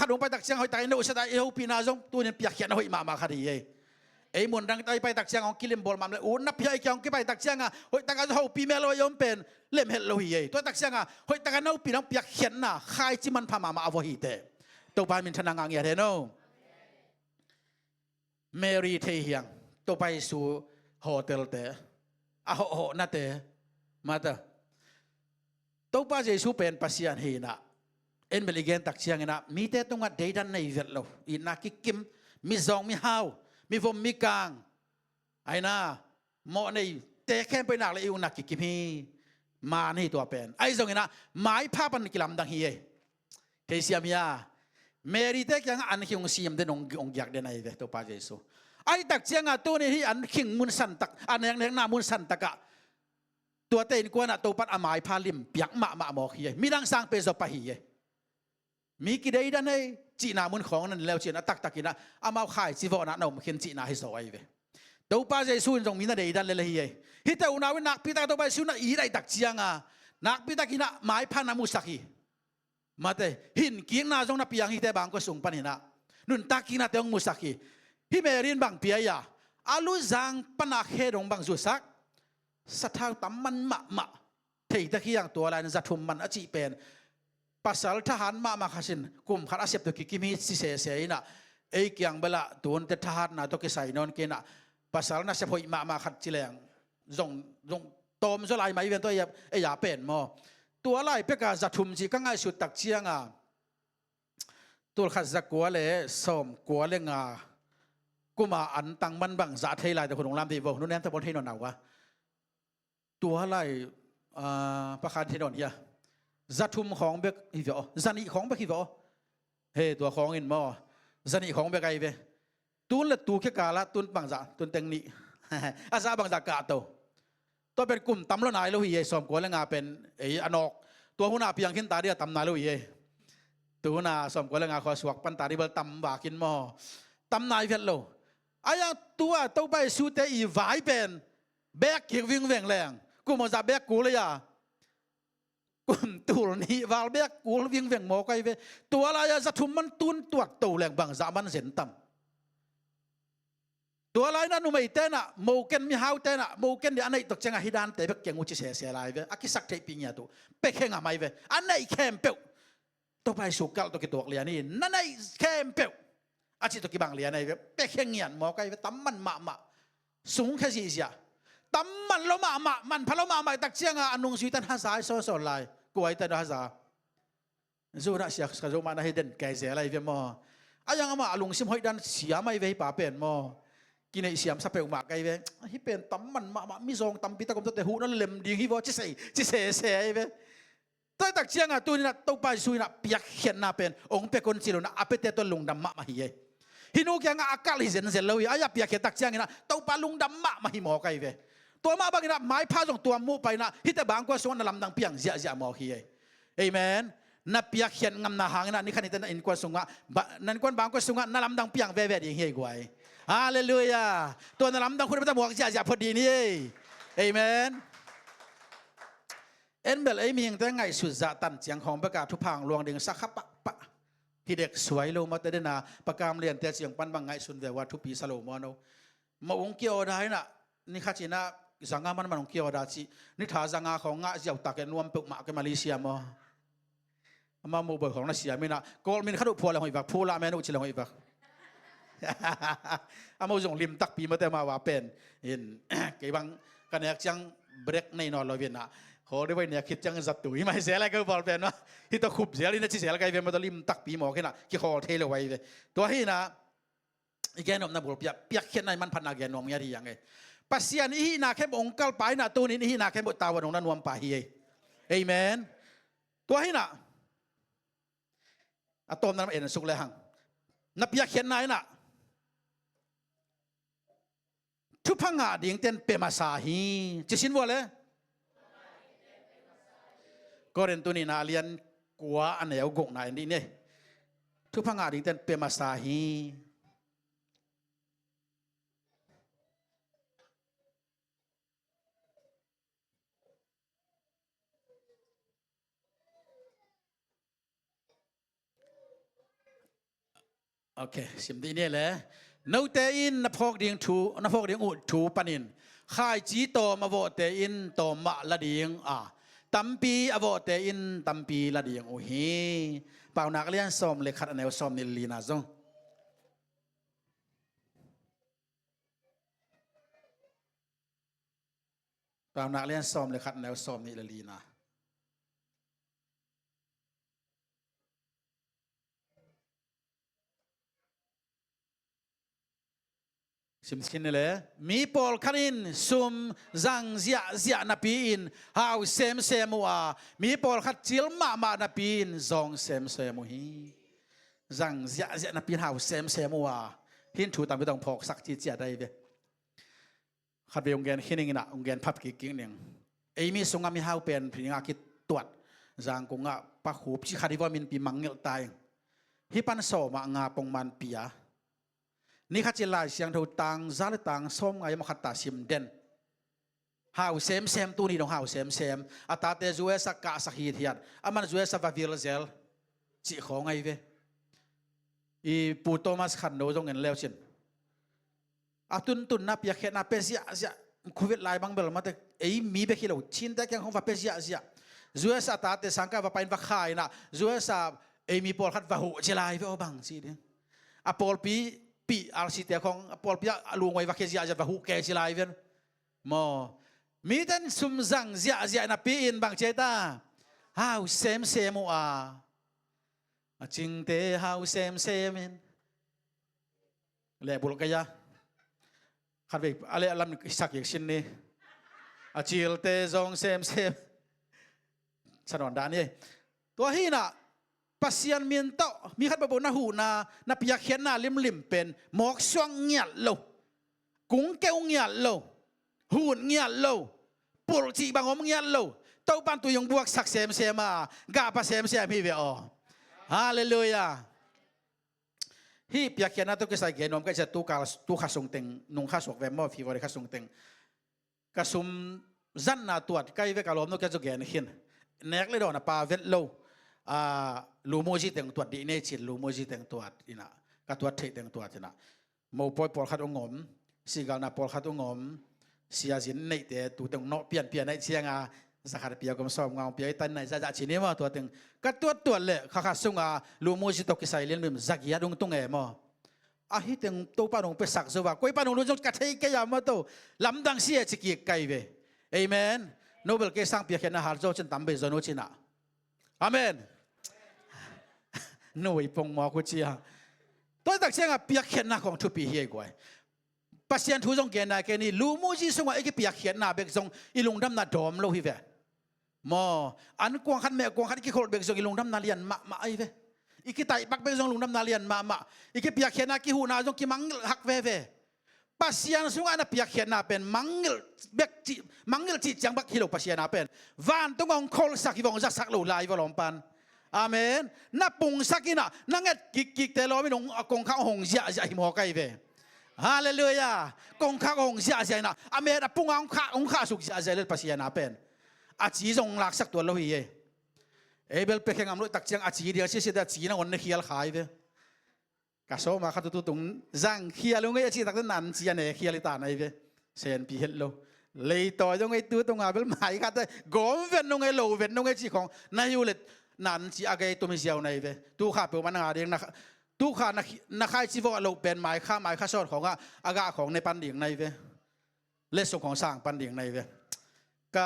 ขนมไปตักเชียงหอยตายโนสตาเอวปีนาจงตัวนี้เปียกเขียนหอยมาขัดได้มนดังไปตักเชียงของกิเลมบอลมาเลยโอ้นับเพียไอ้เกี่ยวกับไปตักเชียงหอยตักกันเขาปีเมลอยอมเป็นเล่มเห็ดโลหิตตัวตักเชียงหอยตักกันเอาปีน้องเปียกเขียนน่ะใครจิมันพามาอวหิตตัวไปมันชนะงานเงี้ยเห็นโนเมรีเทียงตัวไปสู่โฮเทลเตอะโฮนั่นเตมาเตตัวไปจะสู่เป็นปัสยานเฮน่ะเบลิเกนตักเชียงน่ะมีแต่ตรงว่าเดดันในเวทเราอินักกิมมีซองมีฮาวมีฟมมีกลางไอ้น่ะหมอในแต่แค่ไปหนักเลยนักกิมฮีมาในตัวเป็นไอ้ตรงนี้นะหมายภาพมันกิลามดังเฮียเทเซียมียาเมริเตยังอันคิงซีมเดนองอยากเดนไอ้เวตัวป้าเจสุไอ้ตักเชียงตัวนี้ที่อันคิงมุนสันตักอันยังหน้ามุนสันตักะตัวเต็นกวนอ่ะตัวปัดอามายพาลิมเปียกมาหมอกเฮียมีดังสร้างเปซอปะเฮียมีกี่ได้ดันให้จีนามุนของนั่นแล้วจีนาตักกินะอามาขายจีวอนะเราเขียนจีนาให้สวยเว้ตัวป้าใจสู้ตรงมีนั่นได้ดันเลยเฮียฮิตแต่อุณาวินักพิตาตัวไปสู้น่ะอีได้ตักเชียงนักพิตากินะหมายพันนามุสักฮีมาเตหินกิงนาจงนับเปียงฮิตแต่บางก็ส่งปันหินะนุนตักกินะเตงมุสักฮีฮิเมรินบางเปียยาอาลุจังปนักเฮดงบางจุสักสัทธาตัมมันมะเทตะกี้อย่างตัวอะไรนั่นจะทุ่มมันอจิเป็นpasal tahan ma khasin kum khat asep to kikimi si se ina ei kyang bala ton te tahan na to ke sai non ke na pasal na se phoi ma khat chileng jong tom zo lai mai ven to ya pen mo tua lai pe ka zathum ji ka ngai su tak chianga tul khat za kwa le som kwa le nga kuma an tang man bang za thei lai to khong lam ti bo nu nen ta bon thei non naw wa tua lai pa khan thei non yaจัตุมของเบกฮิวจันีของเบกฮิวเฮตัวของอินมอจันีของเบกไอเวตุนละตูแค่กาละตุนบางจ่าตุนเต็งนี่อาซาบางจ่ากาโตตัวเป็นกลุ่มตำละนายลูกเย่สมกวนและงาเป็นอนอกตัวหัวหน้าเพียงขึ้นตาเดียตำนายลูกเย่ตัวหัวหน้าสมกวนและงาขอสวกปันตาดิบลตำบากินมอตำนายเวทโลอายังตัวไปสู้แต่อีวายเป็นแบกเกี่ยววิ่งแหวงแรงกูมาจะแบกกูเลยอ่ะกุมตูนี่วาลเบกกูวิ่งเวียงหมอไกเวตัวอะไรจะทุ่มมันตุนตัวโตแหลงบางสามันเส้นต่ำตัวอะไรนั่นนุ่มไอเต้น่ะโมเกนมีฮาวเต้น่ะโมเกนเดี๋ยวอันไหนตกจังฮิดานแต่เบกเก่งอุจิเสียลายเวอากิสักเทปิญญาตัวเป๊กเฮงอะไม่เวอันไหนแคมเปลตัวไปสุกัลตัวกิตัวเลียนี่นั่นไหนแคมเปลอาจิตัวกิบังเลียนี่เวเป๊กเฮงเงียนหมอไกเวตั้มมันมาสูงแค่สี่เสียตั้มมันละมามันพะละมาตักเชียงอันนุ่งสุยตันฮาซายโซลายกวยแต่ดาซาจูนักเสียกจูมานาฮิเดนแกเสียอะไรเวมออายังมาลุงซิมหอยดันเสียไม่เวป่าเป็นมอกินไอเสียมสเปลมาไกเวฮิเป็นตั้มมันมามิซองตั้มปีตะกมตัวแต่หูนั่นเล็มดีฮิวจิเสเวตัวตักเชียงตัวนี้นะตัวไปซุยนะเปียกเขียนน่าเป็นองค์เปคนสิโลนะอาเปเตตัวลุงดำมาฮิเยฮินูแกงอากาศเซนเลยอายาเปียกเขียนตักเชียงนะตัวปลาลุงดำมาฮิมอไกเวตัวมาบางนะไม้ผ้าส่งตัวมูไปนะที่แต่บางก็ส่วนนลำดังเปียงเสียมอฮีเอเมนนับเปียกเขียนงำนาหางนะนี่ขณะนั้นอินกวนส่งอ่ะนั่นกวนบางก็ส่งอ่ะนลำดังเปียงเว่ๆอย่างเฮียกวยฮาเลลูยาตัวนลำดังคุณพระหมวกเสียพอดีนี่เอเมนเอ็นเบลไอมีอย่างแต่ไงสุดจะตันเสียงของประกาศทุพังลวงดึงสักขับปะพี่เด็กสวยลงมาแต่เดน่ะประกามเรียนแต่เสียงปั้นบางไงสุนเววัตทุปีสโลมอนมาองค์เกี่ยวได้น่ะนี่ข้าจีน่าสังฆมันองค์เกี่ยวได้จีนี่ถ้าสังฆของงะเจ้าตากนวมปุกมาเกมาเลเซียมาโมเบอร์ของรัสเซียไม่นะก็มีข้าดูพัวอะไรหอยบักพัวละแม่นุชิลหอยบักอามาส่งริมตักปีมาแต่มาว่าเป็นเห็นกี่บางกันเนี่ยจังเบรกในนอนเราเวียนนะขอได้ไว้เนี่ยคิดจังจัดตุยไม่เสียอะไรก็บอลเป็นวะที่ตะขุบเสียลินจะเสียอะไรกันเวียนมาตะริมตักปีหมอแค่น่ะกี่คอเทเลยไว้เลยตัวที่นะอีกแกนมนะบุตรเปียกเขียนในมันพันนาแกนมยังดียังไงปัสยานี้นาแค่องค์กัลไปนะตัวนี้นี่นาแค่บุตรตาวันของนั้นวมป่าเฮียเอเมน ตัวให้น่ะอะตอมนั้นเอ็นสุกเลยหังนับยาเขียนนายน่ะทุพังงาดิ่งเต้นเปมาสาฮีจะสินว่าเลยก็เรียนตัวนี้นาเรียนกัวอันไหนเอากงนายนี่เนี่ยทุพังงาดิ่งเต้นเปมาสาฮีโอเคสิมดีเนี่ยแหละนูเตอินนพอกดิ่งทูนพอกดิ่งอุดทูปนินข่ายจีโตมาโวเตอินโตมะละดิ่งตัมปีอโวเตอินตัมปีละดิ่งโอเฮเป่านักเรียนซ้อมเลขัดอันไหนซ้อมนิลีนาซงเป่านักเรียนซ้อมเลขัดอันไหนซ้อมนิลีนาสิมสินเลยมีปอลคันินซุมจังเสียนับปีนหาวเซมมัวมีปอลคัดจิลมานับปีนจงเซมมัวฮีจังเสียนับปีนหาวเซมมัวหินถูตามไปต้องพอกสักทีเจียได้เว้ขัดไปองค์เกณฑ์หินิงนะองค์เกณฑ์พับกิ่งหนึ่งไอ้มีสงามีหาวเป็นพิงาคิดตรวจจังกงะปะหูพิคาดิวามินปีมังเงลตายฮิปันโซมางาปงมันปียนี่ข้าจะไล่เสียงทูตังซาลตังส้มไงมาขัดตาซิมเด่นหาวเซมตัวนี้ต้องหาวเซมอาตาเตจูเอสักกะสักฮีเทียดอามันจูเอสักวาวิลเซลจีของไงเวอีปูโตมัสขันโนจงเงินเลวชินอาตุนนับอยากเห็นนับเป็นเสียคูวิดไล่บางเบลมาแต่ไอ้มีเบคิโลชินแต่แค่ของว่าเป็นเสียจูเอสักตาเตสังกัดว่าไปว่าขายนะจูเอสักไอ้มีปอลขัดว่าหูเจลายเวอบางสิเนี่ยอาปอลปีอาร์ซิเตียของปอลพิจารณาไว้ว่าเคจีอาจจะหูแก่สิไลเวนมอมีแต่ซุมจังเสียนับปีอินบางเจต้าฮาวเซมมัวจิงเตฮาวเซมินเล่บุลกยาขัดไปอะไรลำสักอย่างชิ้นนี้อาจิลเตจงเซมสนองด้านนี้ตัวฮีน่ะปัสยันเมียนโตมีขัดบบนาหูนาพิยาเขียนนาลิมเป็นหมอกช่วงเงียโลกุ้งเกวเงียโลหูนเงียโลปุลจีบางอมเงียโลเต้าปันตุยงบวกสักเซมากาปะเซมพี่เวอฮาเลลูยาฮีพิยาเขียนนาตุกใส่เกนอมก็จะตุข้าส่งเต็งนุ่งข้าสวกแวมมอฟีวอร์ข้าส่งเต็งกระสุมจันนาตัวใกล้เวกาลอมนุก็จะเกนหินเนกเลยดอนะปาเวทโลลูโมจิเต็งตัวดีเนจิลูโมจิเต็งตัวอินะกัตัวเทเต็งตัวนะโมปอยปอลขัดองมสิกานาปอลขัดองมเสียสินในแต่ตัวเต็งโนเปลี่ยนในเชียงสักขาเปียกมซ้อมเงาเปียตันในจะชินีมาตัวเต็งกัตัวเลยข้าส่งลูโมจิตกิไซเลียนมิมจักยาดงตรงเอมอาฮิเต็งตัวปานงไปสักสวะก้อยปานงรู้จักกัดให้แกยามาตัวลำดังเสียจิกิไกเวเอเมนโนเบลเกสังเปียกเนาฮาร์โจฉันตั้มเบซโนชินะอาเมนหน่วยปงหมอกุจียตัวตักเสียงเปียกเขียนหน้าของทุปีเฮียกว่าปัสยันทุจงเกณฑ์นาเกนี่ลูมูจีสงว่าไอ้เปียกเขียนหน้าเบกซงอีลุงดำนาดอมโลหิเวมออันกวางขันแม่กวางขันกี่คนเบกซงอีลุงดำนาเลียนมาไอ้เวอีกิไตปักเบกซงลุงดำนาเลียนมาอีกิเปียกเขียนหน้ากี่หูนาจงกี่มังหักเวปัสยันสงว่าน่ะเปียกเขียนหน้าเป็นมังเบกจีมังจีจังบักฮิโลปัสยันหน้าเป็นวันต้องงคอลสักที่วงจักสักโลลายวอลอมปันอาเมนนับปุงสักินะนั่งกิกแต่เราไม่ลงกงข้าวหงเสียหิมหอกไก่เวฮาเลลูยากงข้าวหงเสียนะอาเมนปุงข้าวสุกเสียเลยปัสยานาเป็นอาจีจงหลักสักตัวเราเฮียเอเบลเปกงามรู้ตักเชียงอาจีเดียวเสียแต่จีนะวันนี้เขียลขายเวกะโซมาขัดตุงจังเขียลงไอ้จีตักนั้นนันจีเนี่ยเขียลิตาในเวเซนพิเฮลโลเลยต่อจงไอ้ตัวตรงอาเบลหมายกันแต่กอมเวนลงไอ้โลเวนลงไอ้จีของนายยูเลตนั่นจีอาเกตุมิเซียวในเวตู้ข้าเปิดมันงาเดียงนะตู้ข้านักขายชีวะเราเป็นหมายข้าสอดของอากาของในปันเดียงในเวเลสของสร้างปันเดียงในเวก็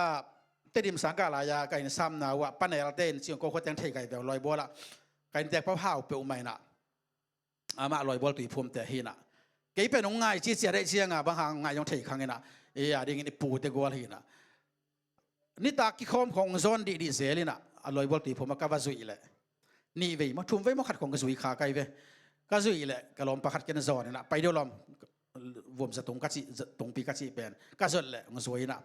เตดิมสังกาลายาไก่ซ้ำนะว่าปันเอลเต้นเสียงโคตรแตงเทไก่แบบลอยบัวละไก่แตกพะเผาเปรี้ยวใหม่น่ะอามาลอยบัวตุยพุ่มแต่หิน่ะเกี่ยเป็นองง่ายจีเสียได้เชียงบางหางง่ายยงเทครั้งนี้น่ะเอียดิ้งนี่ปูเตกัวหิน่ะนี่ตากิคอมของโซนดีเสลีน่ะ aloi bol ti phoma ka wazui le ni ve ma thum ve ma khat khong ka zui kha kai ve ka zui le ka lom pakhat ken zon na pai do lom vom sa tung ka chi tung pi ka chi pen ka zot le ng zui na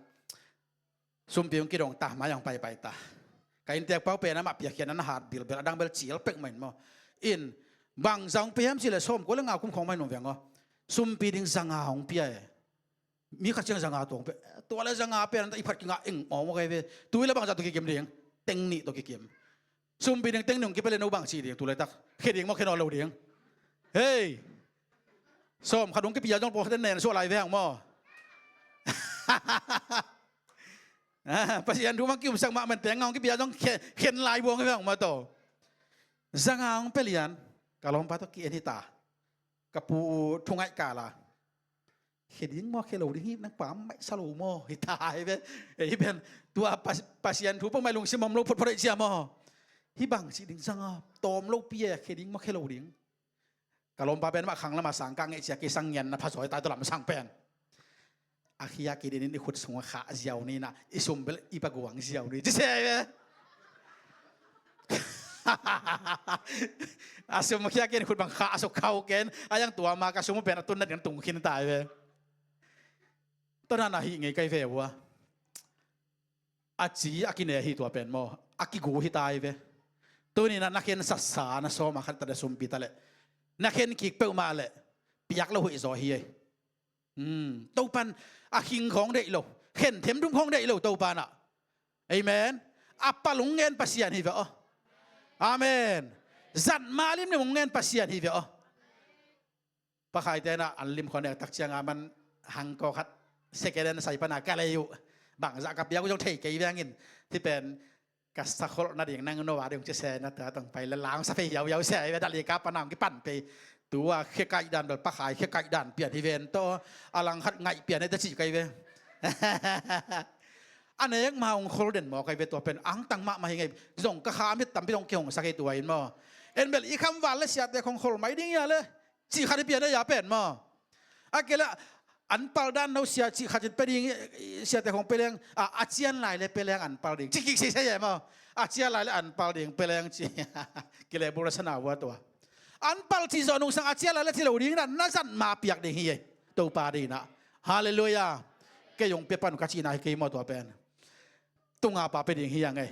sum piong ki dong ta ma yang pai ta ka in tek pau pe na ma pia khian na hat bil bel adang bel chial pek main mo in bang zang pe ham chi le som ko le nga kum khong mai no ve ngo sum pi ding zanga hong pia mi kha chang zanga tong pe to la zanga pe na i phat ki nga eng mo mo kai ve tu le bang za to ki kem ding teng ni to ki kem sum pi ding teng nung ki pe le no bang chi ding tu le tak khe ding mo khe no lo ding hey som khadung ki pia jong po den nen so lai ve ang mo pasian du mang ki um sang ma man teng ngong ki pia jong khen lai wong ve ang ma to zanga hong pe lian ka lom pa to ki eni ta ka pu thungai ka la Keding mo kelo ding nang pam mai salo mo hitai be e ben tua pasien tu pang mai lung simam lo phot phot sia mo hi bang si ding sanga tom lo pia keding mo kelo ding kalom pa ben ma khang la ma sang kang e sia ke sang yan na pha soi ta to lam sang pen akhia ke din ni khut sung kha jiao ni na isum bel i pa guang jiao ni ji se be asum khia ke khut bang kha so khau ken ayang tua ma ka sum pen atun na din tung khin tai beตอนนั้นหิไงไกเววะอาจีอากินเนหิตัวเป็นมออากิกูหิตายเวตัวนี้นักเขียนสัสสานะสอมาขัดตะสมปิตะเลนักเขียนกิกเป้ามาเลปียักเราหุยซอฮีตัวปันอาคิงของได้โลเข็นเทมดุ้งของได้โลตัวปันอ่ะเอเมนอัปปะลุงเงินปัสยานฮิเวออาเมนจัดมาลิมเนี่ยมงเงินปัสยานฮิเวอปะใครแต่น่ะอันลิมคนเนี่ยตักเชียงอามันหังก็ขัดSekedan sai pana kalayu bang za ka pia ko jong thei ke wangin ti pen ka sakhol na ding nang no wa ding che se na ta tong pai la lang sa pe yaw se ai dal ka panam ki pan pe tua khe kai dan bel pa khai khe kai dan pia ti ven to alang khat ngai pia ne ta chi kai ve an ek ma ong khol den mo kai ve to pen ang tang ma hi ngai jong ka kha mi tam pi dong kyong sa kai tua in mo en bel i kham wa la sia te khong khol mai ding ya le chi kha pia ne ya pen mo akelaอันปัลด้านเราเสียจีขัดไปดิ่งเสียแต่ของไปเลี้ยงอาเจียนหลายเลยไปเลี้ยงอันปัลดิ่งจิกิใช่ไหมมั้งอาเจียนหลายเลยอันปัลดิ่งไปเลี้ยงจีกิเลสบุรษนาวัวตัวอันปัลที่จะนุ่งสังอาเจียนหลายเลยที่เราดิ่งนั้นน่าจะมาเปียกดิ่งเฮียตัวปาดีนะฮาเลลูยาแกยงเปียปันกัจจีนายเกยมตัวเป็นตุงอาปาไปดิ่งเฮียไง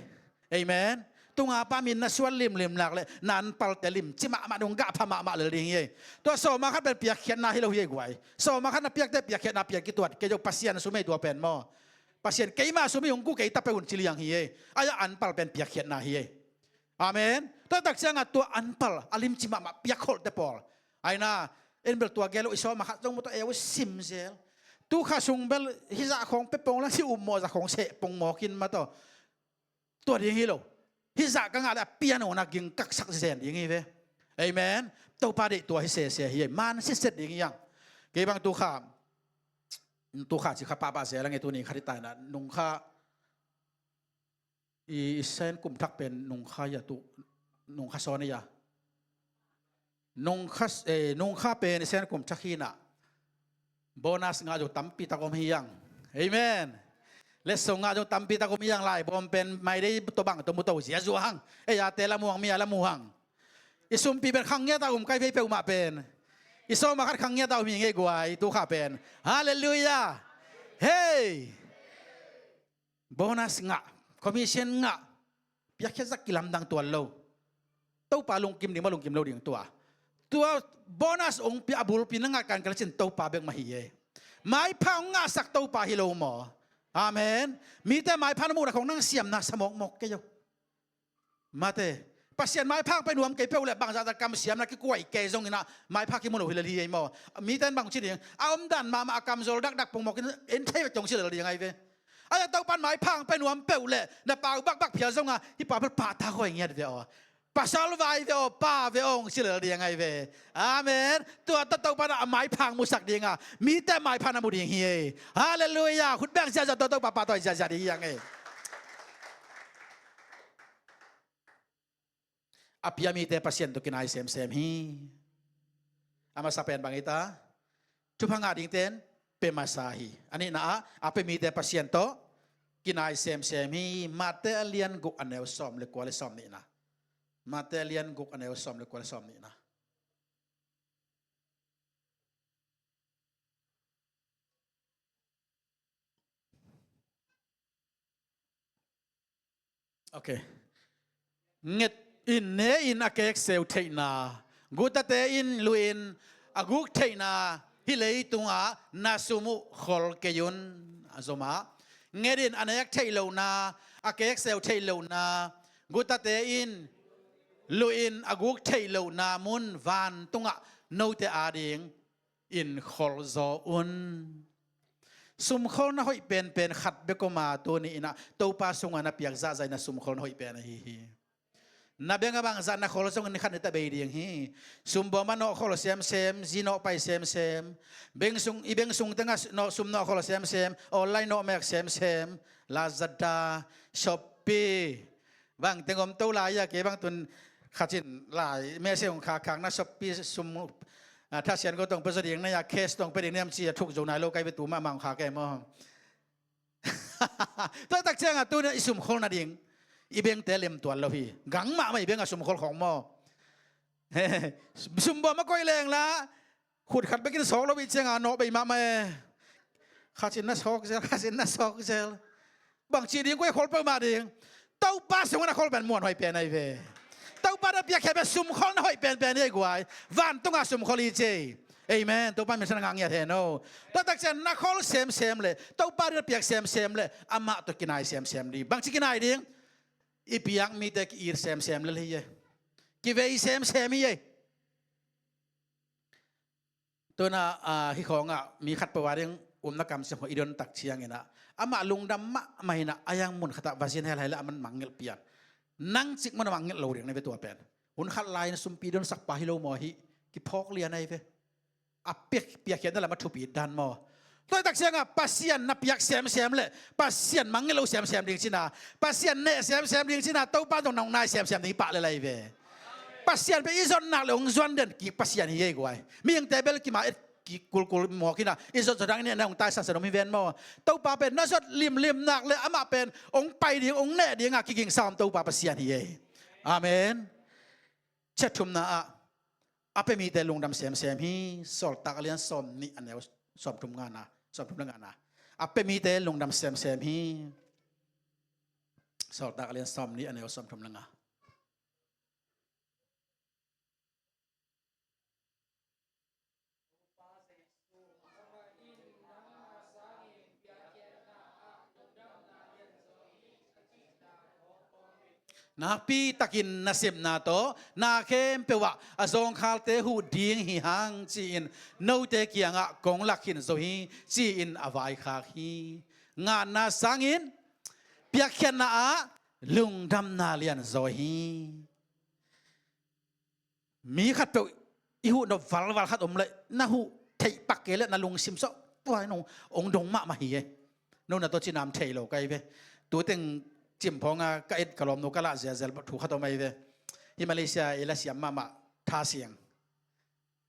เอเมนตุงอาปามินนัสวนลิมหลักเลยนันปัลแต่ลิมจิมาดงกะพมาเลยดิ่งเฮียตัวโซมาคัดเป็นเปียกเขียนนาให้เราเฮียกวยโซมาคัดนับเปียกแต่เปียกเขียนนาเปียกกี่ตัวแกยกปัสยานสุไม่ตัวเป็นมอปัสยานเกยมาสุไม่ยงกูเกยตับไปหุ่นจิลียงเฮียอายะอันปัลเป็นเปียกเขียนนาเฮียอาเมนตัวตักเสียงตัวอันปัลอลิมจิมาเปียกโคตรแต่ปอลไอ้น่าเอ็นเบลตัวแกลุอิโซมาคัดจงมุตเอวซิมเซลตู้ข้าซุงเบลฮิซาของเปปงแล้วที่อุโมจากของเสปงหมอกินมาตัวดิ่งเฮียโลฮิซากางอะไรเปียโนนักยิงกักสักเซนอย่างงี้เว้เอเมนตัวปาดิตัวฮิเซเฮียมันสิเสร็จอย่างงี้ยังเกี่ยบางตัวข้าสิข้าป้าเสียแล้วไงตัวนี้ข้าที่ตายนะนุ่งข้าอีเซนกลุ่มทักเป็นนุ่งข้าอย่าตุนุ่งข้าซ้อนนี่ยานุ่งข้าเป็นเซนกลุ่มทักขีน่ะโบนัสงาจุตั้มปีตะกอมเฮียงเอเมนเลสงาจงตั้มปีตะกุมีอย่างไรบอมเป็นไม่ได้ตัวบังตัวมุตโตเสียจวงยาเตละม่วงมีอะไรม่วงอิสุมปีเป็นขังเงี้ยตาใกล้เปลมาเป็นอิสมาคัดขังเงี้ยตามีเงี้ยกวยตัวข้าเป็นฮาเลลูยาเฮ้โบนัสงะคอมมิชชั่นงะเปียกแค่สักกิลำดังตัวเราตัวปลาลงกิมนี่มาลงกิมเราดิ่งตัวโบนัสองปีอาบุลปีนังการกันเช่นตัวปลาเบงมาฮีเอไม่พังงะสักตัวปลาฮิโลหมออาเมนมีแต่ไม้พันมูนะของนั่งเสียมนะสมองหมกแกอยู่มาเตปัสเซียนไม้พังไปรวมเกยเปลเลยบางจากรรมเสียมนะก็กล้วยเกยตรงนี้นะไม้พังกิโมโนฮิลลีไอหมอมีแต่บางชิ้นเองเอาดันมากรรมโซลดักปงหมกเอ็นเทปจงเชื่อเลยยังไงเว้ไอ้ตัวปันไม้พังไปรวมเปลเลยนะปากบักเพียงอ่ะที่ปากเป็นปากตาคอยเงี้ยเดียวปัสสาวะเดียวป้าเวองเชื่อเลยยังไงเว้อาเมนตัวปันไม้พังมุสักเดียงอ่ะมีแต่ไม้พันมุดีเฮียฮาเลลูยาคุณแบงค์เสียจะตัวป้าตัวเสียดียังไงอาพิยามีแต่ปัสยันตุกินไอเซมฮีอามาสับเป็นบางอิตาจุพังอาดิงเตนเปมาซาฮีอันนี้นะอาเปมีแต่ปัสยันโต กินายเซมเซมีมาเตเลียนกุกอันเอวซอมเลกว่าเลซอมนี่นะมาเตเลียนกุกอันเอวซอมเลกว่าเลซอมนี่นะโอเคเงดอินเนอินอาเกกเซลเทนากูตะเตอินลุอินอากุกเทนาฮิเลตุงานาซุมุขอลเกยุนอาซมาเงดินอันยักเทโลนาอาเกกเซลเทโลนากูตะเตอินลุอินอากุกเทโลนามุนวานตุงะโนเตอาดิงอินขอลโซอุนสุมขอลนะหอยเป็นขัดเบกมาตัวนี้นะตัวปาสุงานะเปียกซาใจนะสุมขอลนะหอยเป็นนะฮีนับยังกับบางสันนะขอลส่งนี่ขันนี่ตะเบียงฮีสุมบ่มาโนขอลเซมจีโนไปเซมเบงซุงอีเบงซุงตั้งโนสุมโนขอลเซมออนไลน์โนแม็กเซมลาซาด้าช้อปปี้บางแต่งมตัวลายเก็บบางตุนขัดจินลายเมสเซของขาขังนะช้อปปี้สุมถ้าเสียนก็ต้องเป็นเสียงนะอยากเคสต้องเป็นเรื่องที่ทุกจุดไหนโลกไกลไปตัวมามังขาแก่มองตัวตักเชียงตัวนี้สุมขอลนั่นเองอีเบงเตลิมตัวเราพี่กังมาไม่เบงสุมขอลของมอสุมบ่มาก้อยแรงละขุดขัดไปกินสองเราไปเชียงโนไปมาไม่ข้าสินน่าช็อกเซลข้าสินน่าช็อกเซลบางทีเดียงก็ขอลไปมาเดียงเต้าป้าสงวนขอลเป็นม้วนหอยเป็นไอเวเต้าป้าได้เปียกแค่เป็นสุมขอลหอยเป็นนี่กว่าวันต้องอาสุมขอลีเจเอเมนตัวป้าเป็นสนางเงียเทโนตัวตักเชียนนักขอลเซมเลยเต้าป้าได้เปียกเซมเลยอามาตัวกินไอเซมดีบางทีกินไอเดียงอีเปียกมีแต่กีร์เซมเลยยี่กีเวย์เซมยี่ตัวน่ะที่ของมีขัดประวัติเรื่องนักกรรมสิ่งของอิดอนตักเชียงนะอามาลุงดำมะไม่นะอายังมุนขัดวาสินให้ไหลละมันมังเงลเปียกนั่งจิกมันมังเงลโลเรียงในตัวเป็นหุ่นขัดลายนสุมปีดอนสักปะฮิโลมอฮิกิพอกเลียนในเวอเปียกเขียนนั่นแหละมาทุบีดันมอตัวตักเชียงปัสเซียนนับยักเซมเลยปัสเซียนมังเงลเซมดิ่งชินาปัสเซียนเน่เซมดิ่งชินาตัวป้าตรงน้องนายเซมดิ่งปะเลยเวปัสเซียนไปอีซอนนักเลยองจวนเดินกี่ปัสเซียนเฮียกว่ามีอย่างเตเบลกี่มากุลหมอกินะอีซอนสุดท้ายเนี่ยองตายสันสนมิเวนมอตัวป้าเป็นน่าสดลิมนักเลยอามาเป็นองไปดิ่งองเน่ดิ่งกิ่งสามตัวป้าปัสเซียนเฮียอาเมนเช็ดทุ่มนะอาไปมีแต่ลงดำเซมฮีสอดตักเลียนสอมนี่อันเดียวสอบทุ่มงานนะสอบทุ่มงานนะอาไปมีแต่ลงดำเซมฮีสอดตักเลียนสอมนี่อันเดียวสอบทุ่มงานนาปีตะกินนาเสพนาโตนาเข้มเปวะอซองคาลเตหูดิ้งหิหังจีนโนเตกียงะกงลักหินโซฮีจีนอวัยคาฮีงานนาสังอินเปียกเขียนนาลุงดำนาเลียนโซฮีมีขัดเปวอีหูนวัลขัดอมเลยนาหูไทยปักเกลนาลุงซิมโซตัวไอ้นงองดงมะมาฮีโน่นตัวจีนามเทโลไกเวตัวเต็งจิมพงก็เอ็ดกลอมนุกละเสียเซลถูกขัดตัวไม่เวที่มาเลเซียเอลเซียมาท่าเสียง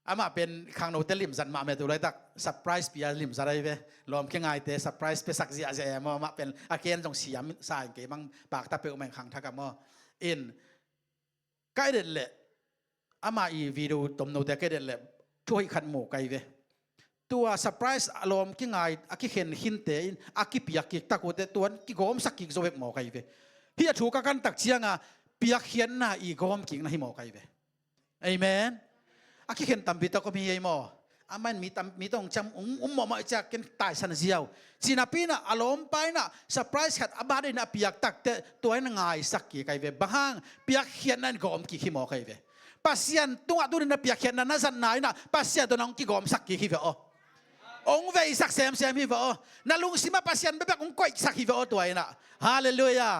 อามาเป็นครั้งโนเตลิมสันมาเมตุเลยตักเซอร์ไพรส์ปีลิมสันอะไรเวลอมแค่ไงเตะเซอร์ไพรส์เป็นสักเสียเสียมาเป็นอาเกนจงเสียมสายเก๋บังปากตาเปลวแมงขังทักกับมออินใกล้เด็ดเลยอามาอีวิดีโอตมโนเตใกล้เด็ดเลยช่วยขัดหมูไกเวตัวเซอร์ไพรส์อารมณ์กี่ไงอากิเห็นหินเตอินอากิปียกิตะโกเตตัวกิโกมสักกิโซเวกหมอไกเวที่จะถูกกันตักเชียงปียกเขียนน่ะอีโกมกิงนะฮิหมอไกเวเอเมนอากิเห็นตัมบิตะก็มีไอหมออามันมีต้องจำหมอมาจากกันตายสันเซียวจีน่าปีน่ะอารมณ์ไปน่ะเซอร์ไพรส์ขัดอาบาได้น่ะปียกตักเตตัวนั้นไงสักกี่ไกเวบางปียกเขียนนั่นโกมกิฮิหมอไกเวปัสยันตัวนั้นปียกเขียนนั่นสันไหนน่ะปัสยันตัวน้องกิโกมสักกี่ฮิเวอองเวสักเซมฮิวะนั่นลุงสิมาปัสยันแบบองก้อยสักฮิวะตัวเองนะฮาเลลูยา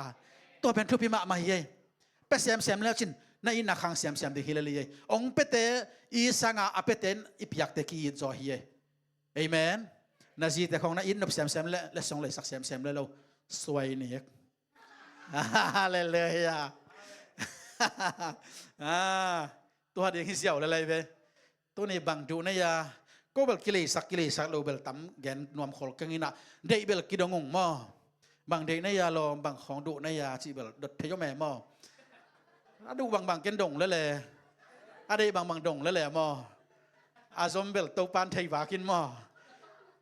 ตัวเป็นทุพิมามาเย่เปเซมแล้วจินนั่นอินนักขังเซมดีฮิเลลีองเปเตอีสังอาเปเตนอิปยักเตกีอินโซฮีเอเมนนาจีแต่ของนั่นอินนับเซมและส่งเลยสักเซมแล้วสวยนี่ฮาเลลูยาตัวเดียวที่เสียวอะไรเว้ตัวนี้บังดูนี่ยาก็เบลกิเลสักโลเบลตั้มแกนนวมขอลกังอินะได้เบลกิดงงมอ บางเด็กในยาลอมบางของดุในยาสิเบลดทยแม่มออะดูบางเกนดงแล้วแหละอะได้บางดงแล้วแหละมออาสมเบลตปานไทยวากินมอ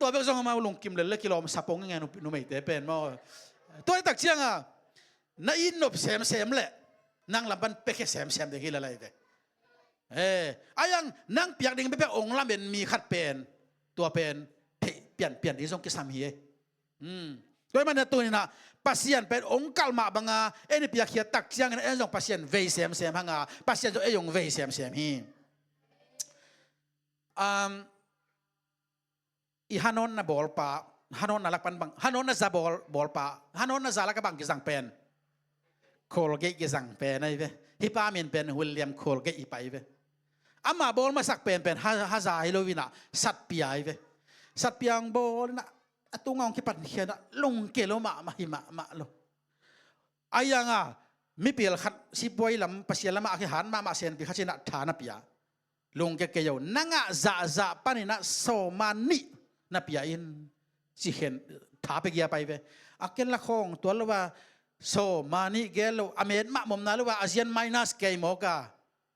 ตัวเบลซองมาลงกิมเลยกิโลมสับปงยังไงนุไม่เตเป็นมอตัวตักเชียงอ่ะนายนบแซมแหละนั่งลำบันเป๊กแซมเด็กที่อะไรเด้อายังนั่งเปียกดิ่งไปองค์ละเป็นมีขัดเป็นตัวเป็นเปลี่ยนที่ทรงกิสามีด้วยมันตัวนี้นะpasienเป็นองค์กัลมาบังอานี่เปียกเขียตักเชียงนี่ทรงpasienเวเซมฮังอาpasienตัวยงเวเซมฮีอีฮานอนน่ะบอลปะฮานอนน่ะลักปันบังฮานอนน่ะซาบอลปะฮานอนน่ะซาลักบังกิสังเป็นโคลเกตกิสังเป็นไอ้เว้ฮิปามินเป็นวิลเลียมโคลเกตอีไปเว้อามาบอลมาสักเป็นฮาซาฮิโลวินะสัตเปียไอ้เว้สัตเปียงบอลนะตุงองคิปันเขียนลงเกลมาหิมะโลอายังอ่ะมิเปียลขัดสิบวยลำปัสยาลำมาอธิหารมาเซนปิขัดเชนะฐานเปียลงเกยนังอ่ะจะปันนะโซมานินับยาอินสิเห็นถาไปเกียไปเวอาเกลละคงตัวละว่าโซมานิเกลอเมริกามอมนาละว่าอาเซียนไมนัสเกยโมกา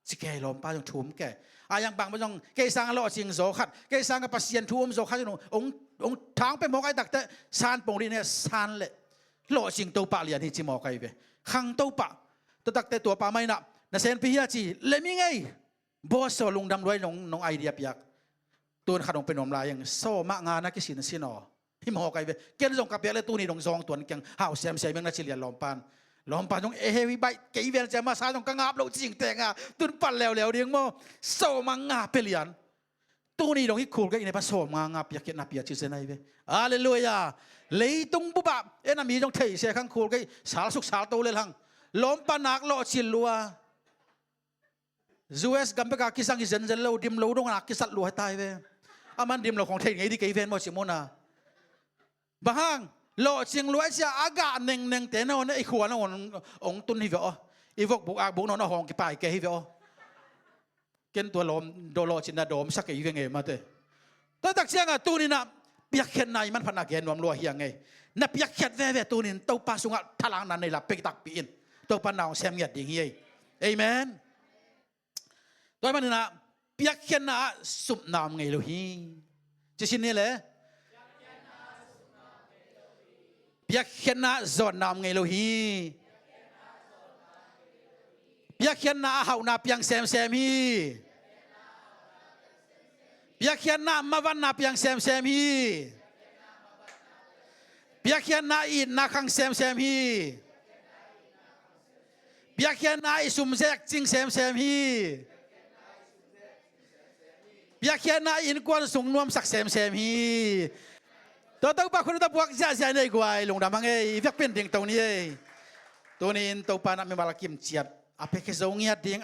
สิเกยลมป้าจงทุ่มแกอายังบางไม่ต้องเกยสังละจิงโซขัดเกยสังกับปัสยานทุ่มโซขัดจงองทางไปโมกไอตักแต่ซานปงดีเนี่ยซานเลยละจิงตัวปะเลียนที่จิโมกไอเวขังตัวปะตัวตักแต่ตัวปะไม่นับนั่นเซนพิยาจีเลมิไงบอสลุงดำด้วยน้องไอเดียเปียกตัวขนมเป็นนมลายอย่างโซมะงานนักสินสินอพิมพ์ไกไปเกณฑ์ส่งกับเปียเลยตัวนี้ดงซองตัวนี้ยังห่าวเสียมเมียงนักเฉลี่ยลอมปานจงเฮวิใบเกี่ยนจะมาซาจงกังอาบเราจริงแต่งอ่ะตุนปั่นแล้วเดียงโมโซมังงาเปลี่ยนตัวนี้ดงที่คูลก็อินในพระโซมังงาเปียกนับเปียชื่อเซนไอเวอาเลลูยาเลยตุงบุบะน่ะมีจงเทเสียข้างคูลก็สารสุกสารโตเลยหังล้อมปานักโลชิลลัวUS กัมพูชาคิสังกิเซนเซลโลดิมโลดงนักคิสัตลัวให้ตายเวอามันดิมโลของเทงไงที่เกยเวนมอสิโมนาบางโลจิงลัวเสียอากาศหนึ่งแต่นอนไอ้ขวานองตุนฮิวอ๋ออีวกบุกอาบุกนอนห้องกี่ไปเกยฮิวอ๋อเกณฑ์ตัวลมโดโลจินดาโดมสักกี่เวงเอมาเตแต่ตักเสียงอ่ะตัวนี้นะเปียกเข็นในมันพนักเกณฑ์รวมรัวเฮียงไงนับเปียกเข็นแว่ตัวนี้ตัวปาสุงะทลางนั้นในหลับเป็กตักปีนตัวปานาวแซมเงียดอย่างเงี้ยเอเมนตัวมันนะเปียกเข็นนะสุบนามไงลูกฮีจะชินนี่เลยเปียกเข็นนะจอดนามไงลูกฮีเปียกเข็นนะหาวนาเปียงแซมฮีเปียกเข็นนะมาวันนาเปียงแซมฮีเปียกเข็นนะอินนาคังแซมฮีเปียกเข็นนะอิสุมเซกจิงแซมฮีเปียกเข็นนะอินกวนสุงนวมสักแซมฮีตัวตัวปากคนตัวพวกจะในกวายลงดำมังเอ้ยเวียกเป็นดิ่งตรงนี้ตัวนี้ตัวปานะมีมาลกิมเจียบอาเพกเซงเงียดิ่ง